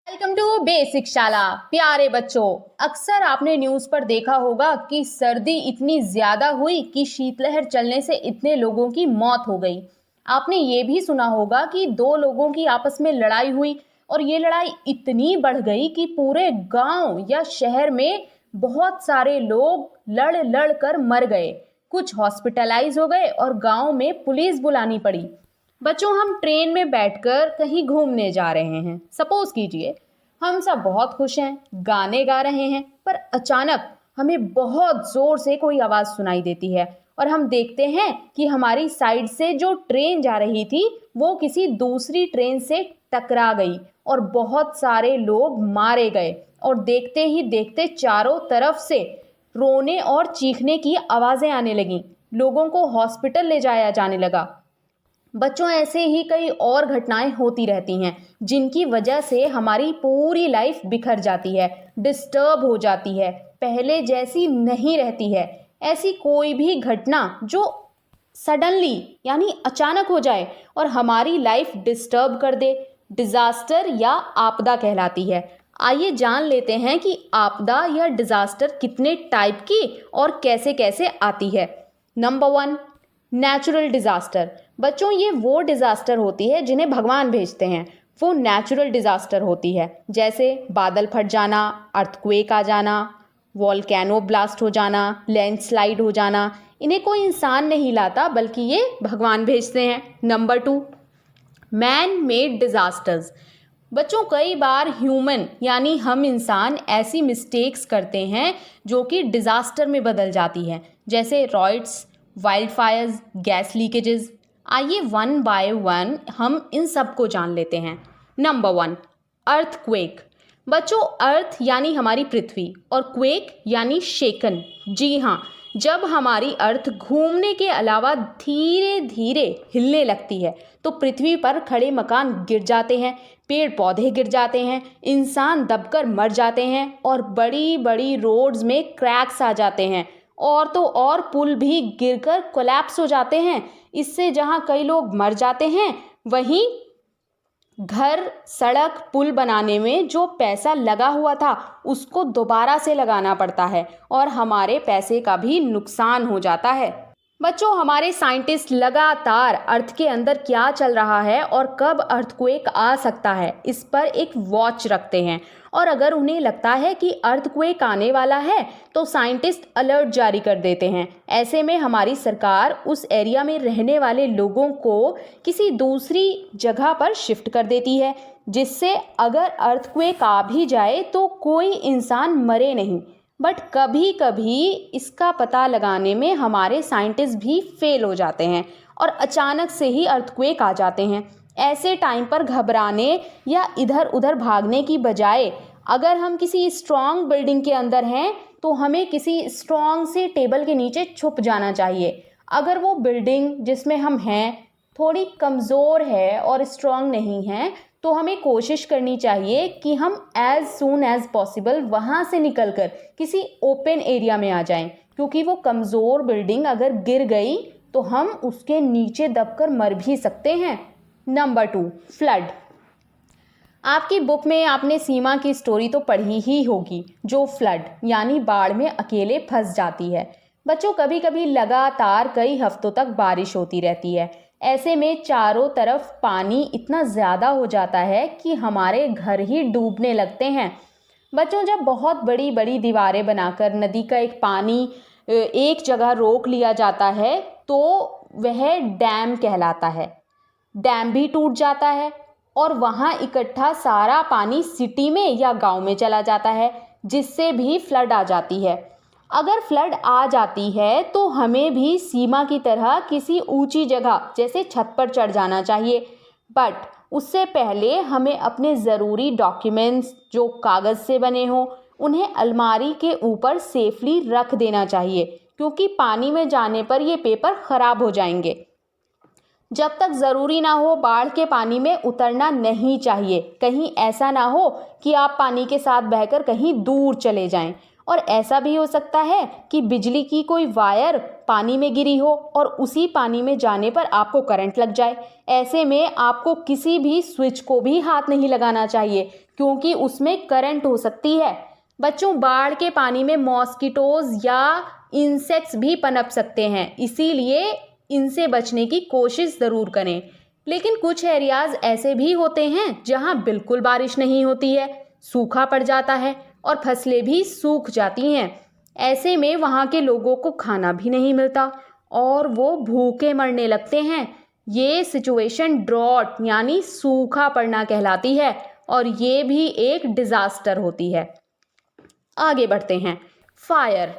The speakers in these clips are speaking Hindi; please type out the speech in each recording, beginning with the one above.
वेलकम टू बेसिक शाला। प्यारे बच्चों, अक्सर आपने न्यूज़ पर देखा होगा कि सर्दी इतनी ज़्यादा हुई कि शीतलहर चलने से इतने लोगों की मौत हो गई। आपने ये भी सुना होगा कि दो लोगों की आपस में लड़ाई हुई और ये लड़ाई इतनी बढ़ गई कि पूरे गांव या शहर में बहुत सारे लोग लड़ लड़ कर मर गए। कुछ हॉस्पिटलाइज हो गए और गांव में पुलिस बुलानी पड़ी। बच्चों, हम ट्रेन में बैठकर कहीं घूमने जा रहे हैं। सपोज कीजिए हम सब बहुत खुश हैं, गाने गा रहे हैं, पर अचानक हमें बहुत जोर से कोई आवाज सुनाई देती है और हम देखते हैं कि हमारी साइड से जो ट्रेन जा रही थी वो किसी दूसरी ट्रेन से टकरा गई और बहुत सारे लोग मारे गए। और देखते ही देखते चारों तरफ से रोने और चीखने की आवाजें आने लगीं। लोगों को हॉस्पिटल ले जाया जाने लगा। बच्चों, ऐसे ही कई और घटनाएं होती रहती हैं जिनकी वजह से हमारी पूरी लाइफ बिखर जाती है, डिस्टर्ब हो जाती है, पहले जैसी नहीं रहती है। ऐसी कोई भी घटना जो सडनली यानी अचानक हो जाए और हमारी लाइफ डिस्टर्ब कर दे, डिजास्टर या आपदा कहलाती है। आइए जान लेते हैं कि आपदा या डिजास्टर कितने टाइप की और कैसे कैसे आती है। Number 1, natural disaster. बच्चों, ये वो डिजास्टर होती है जिन्हें भगवान भेजते हैं, वो नेचुरल डिजास्टर होती है। जैसे बादल फट जाना, अर्थक्वेक आ जाना, वॉल्केनो ब्लास्ट हो जाना, लैंडस्लाइड हो जाना। इन्हें कोई इंसान नहीं लाता बल्कि ये भगवान भेजते हैं। Number 2, man made disasters. बच्चों, कई बार ह्यूमन यानी हम इंसान ऐसी मिस्टेक्स करते हैं जो कि डिजास्टर में बदल जाती है, जैसे roids, wild Fyers, gas leakages. आइए वन बाय वन हम इन सब को जान लेते हैं। Number 1, earthquake. बच्चों, अर्थ यानी हमारी पृथ्वी और क्वेक यानी शेकन। जी हाँ, जब हमारी अर्थ घूमने के अलावा धीरे धीरे हिलने लगती है तो पृथ्वी पर खड़े मकान गिर जाते हैं, पेड़ पौधे गिर जाते हैं, इंसान दबकर मर जाते हैं और बड़ी बड़ी रोड्स में क्रैक्स आ जाते हैं। और तो और पुल भी गिरकर कोलैप्स हो जाते हैं। इससे जहाँ कई लोग मर जाते हैं, वहीं घर, सड़क, पुल बनाने में जो पैसा लगा हुआ था उसको दोबारा से लगाना पड़ता है और हमारे पैसे का भी नुकसान हो जाता है। बच्चों, हमारे साइंटिस्ट लगातार अर्थ के अंदर क्या चल रहा है और कब अर्थक्वेक आ सकता है इस पर एक वॉच रखते हैं। और अगर उन्हें लगता है कि अर्थक्वेक आने वाला है तो साइंटिस्ट अलर्ट जारी कर देते हैं। ऐसे में हमारी सरकार उस एरिया में रहने वाले लोगों को किसी दूसरी जगह पर शिफ्ट कर देती है, जिससे अगर अर्थक्वेक आ भी जाए तो कोई इंसान मरे नहीं। बट कभी कभी इसका पता लगाने में हमारे साइंटिस्ट भी फेल हो जाते हैं और अचानक से ही अर्थक्वेक आ जाते हैं। ऐसे टाइम पर घबराने या इधर उधर भागने की बजाय अगर हम किसी स्ट्रॉन्ग बिल्डिंग के अंदर हैं तो हमें किसी स्ट्रॉन्ग से टेबल के नीचे छुप जाना चाहिए। अगर वो बिल्डिंग जिसमें हम हैं थोड़ी कमज़ोर है और स्ट्रॉन्ग नहीं है तो हमें कोशिश करनी चाहिए कि हम एज सून एज पॉसिबल वहाँ से निकलकर किसी ओपन एरिया में आ जाएं, क्योंकि वो कमज़ोर बिल्डिंग अगर गिर गई तो हम उसके नीचे दबकर मर भी सकते हैं। Number 2, flood. आपकी बुक में आपने सीमा की स्टोरी तो पढ़ी ही होगी, जो फ्लड यानी बाढ़ में अकेले फंस जाती है। बच्चों, कभी कभी लगातार कई हफ्तों तक बारिश होती रहती है। ऐसे में चारों तरफ पानी इतना ज़्यादा हो जाता है कि हमारे घर ही डूबने लगते हैं। बच्चों, जब बहुत बड़ी बड़ी दीवारें बनाकर नदी का एक पानी एक जगह रोक लिया जाता है तो वह डैम कहलाता है। डैम भी टूट जाता है और वहाँ इकट्ठा सारा पानी सिटी में या गांव में चला जाता है, जिससे भी फ्लड आ जाती है। अगर फ्लड आ जाती है तो हमें भी सीमा की तरह किसी ऊंची जगह जैसे छत पर चढ़ जाना चाहिए। बट उससे पहले हमें अपने ज़रूरी डॉक्यूमेंट्स जो कागज़ से बने हों उन्हें अलमारी के ऊपर सेफली रख देना चाहिए, क्योंकि पानी में जाने पर ये पेपर ख़राब हो जाएंगे। जब तक ज़रूरी ना हो बाढ़ के पानी में उतरना नहीं चाहिए। कहीं ऐसा ना हो कि आप पानी के साथ बहकर कहीं दूर चले जाएं। और ऐसा भी हो सकता है कि बिजली की कोई वायर पानी में गिरी हो और उसी पानी में जाने पर आपको करंट लग जाए। ऐसे में आपको किसी भी स्विच को भी हाथ नहीं लगाना चाहिए, क्योंकि उसमें करंट हो सकती है। बच्चों, बाढ़ के पानी में मॉस्किटोज या इंसेक्ट्स भी पनप सकते हैं, इसीलिए इनसे बचने की कोशिश ज़रूर करें। लेकिन कुछ एरियाज ऐसे भी होते हैं जहां बिल्कुल बारिश नहीं होती है, सूखा पड़ जाता है और फसलें भी सूख जाती हैं। ऐसे में वहां के लोगों को खाना भी नहीं मिलता और वो भूखे मरने लगते हैं। ये सिचुएशन ड्रॉट यानी सूखा पड़ना कहलाती है और ये भी एक डिजास्टर होती है। आगे बढ़ते हैं। फायर।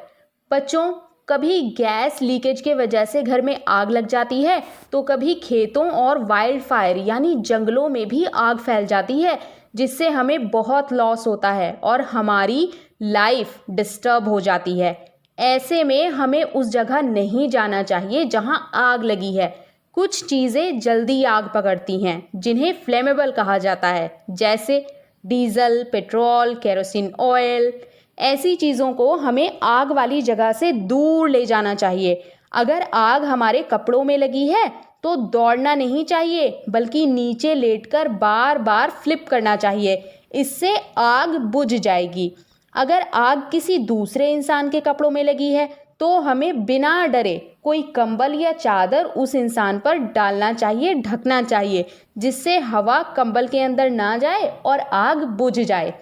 बच्चों, कभी गैस लीकेज के वजह से घर में आग लग जाती है तो कभी खेतों और वाइल्ड फायर यानी जंगलों में भी आग फैल जाती है, जिससे हमें बहुत लॉस होता है और हमारी लाइफ डिस्टर्ब हो जाती है। ऐसे में हमें उस जगह नहीं जाना चाहिए जहां आग लगी है। कुछ चीज़ें जल्दी आग पकड़ती हैं जिन्हें फ्लेमेबल कहा जाता है, जैसे डीजल, पेट्रोल, केरोसिन ऑयल। ऐसी चीज़ों को हमें आग वाली जगह से दूर ले जाना चाहिए। अगर आग हमारे कपड़ों में लगी है तो दौड़ना नहीं चाहिए, बल्कि नीचे लेटकर बार बार फ्लिप करना चाहिए, इससे आग बुझ जाएगी। अगर आग किसी दूसरे इंसान के कपड़ों में लगी है तो हमें बिना डरे कोई कंबल या चादर उस इंसान पर डालना चाहिए, ढकना चाहिए, जिससे हवा कंबल के अंदर ना जाए और आग बुझ जाए।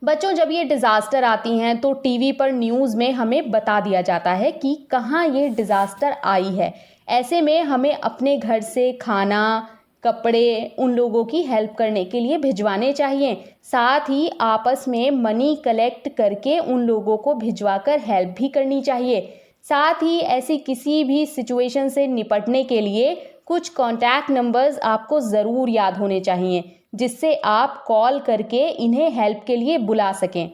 बच्चों, जब ये डिज़ास्टर आती हैं तो टीवी पर न्यूज़ में हमें बता दिया जाता है कि कहाँ ये डिज़ास्टर आई है। ऐसे में हमें अपने घर से खाना, कपड़े उन लोगों की हेल्प करने के लिए भिजवाने चाहिए। साथ ही आपस में मनी कलेक्ट करके उन लोगों को भिजवाकर हेल्प भी करनी चाहिए। साथ ही ऐसी किसी भी सिचुएशन से निपटने के लिए कुछ कॉन्टैक्ट नंबर्स आपको ज़रूर याद होने चाहिए, जिससे आप कॉल करके इन्हें हेल्प के लिए बुला सकें।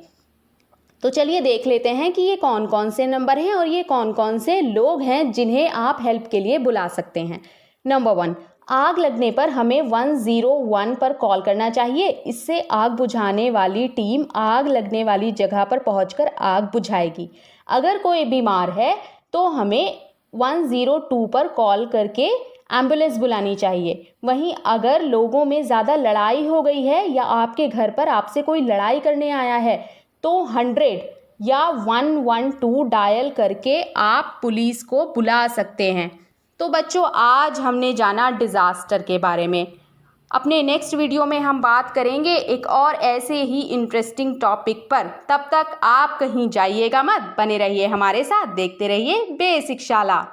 तो चलिए देख लेते हैं कि ये कौन कौन से नंबर हैं और ये कौन कौन से लोग हैं जिन्हें आप हेल्प के लिए बुला सकते हैं। नंबर 1, आग लगने पर हमें 101 पर कॉल करना चाहिए। इससे आग बुझाने वाली टीम आग लगने वाली जगह पर पहुंचकर आग बुझाएगी। अगर कोई बीमार है तो हमें 102 पर कॉल करके एम्बुलेंस बुलानी चाहिए। वहीं अगर लोगों में ज़्यादा लड़ाई हो गई है या आपके घर पर आपसे कोई लड़ाई करने आया है तो 100 या 112 डायल करके आप पुलिस को बुला सकते हैं। तो बच्चों, आज हमने जाना डिज़ास्टर के बारे में। अपने नेक्स्ट वीडियो में हम बात करेंगे एक और ऐसे ही इंटरेस्टिंग टॉपिक पर। तब तक आप कहीं जाइएगा मत, बने रहिए हमारे साथ, देखते रहिए बेसिक शाला।